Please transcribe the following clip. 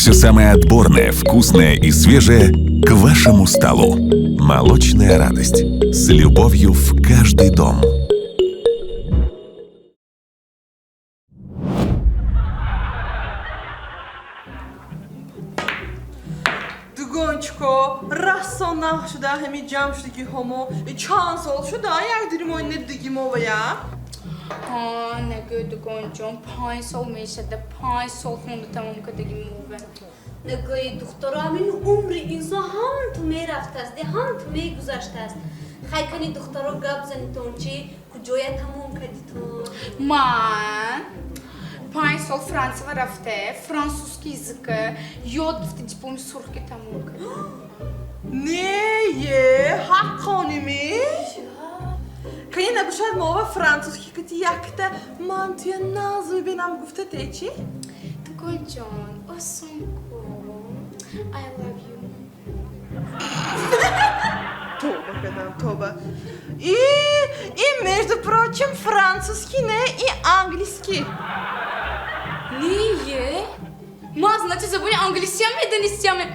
Все самое отборное, вкусное и свежее к вашему столу. Молочная радость. С любовью в каждый дом. Dugončko, rasona shuda hemi jam shudagi homo, chansol shuda jak diri moy nedigi movaya. Ne gördü Goncam, pay sol meşede, pay sol fondu tamam kadegi move. نگاهی دخترها من عمر اینسا هم تو می رفته است هم تو می گذشته است خیلی کنی دخترها گپ زنی تون چی کجای تموم کردی تو Man, pay sol Fransa rafte, francuski языка, yod в диплом сурки tamam kadegi. Neye? Hakkani mi? Kani nabışad mova francuski kati yakta mantıya nazı benam gufte teçi? Goncam, o sonko, I love you. Toba kadar toba. И между прочим, французский не и английский. Niye? Ma, значит, забыли английский eden isteyemi.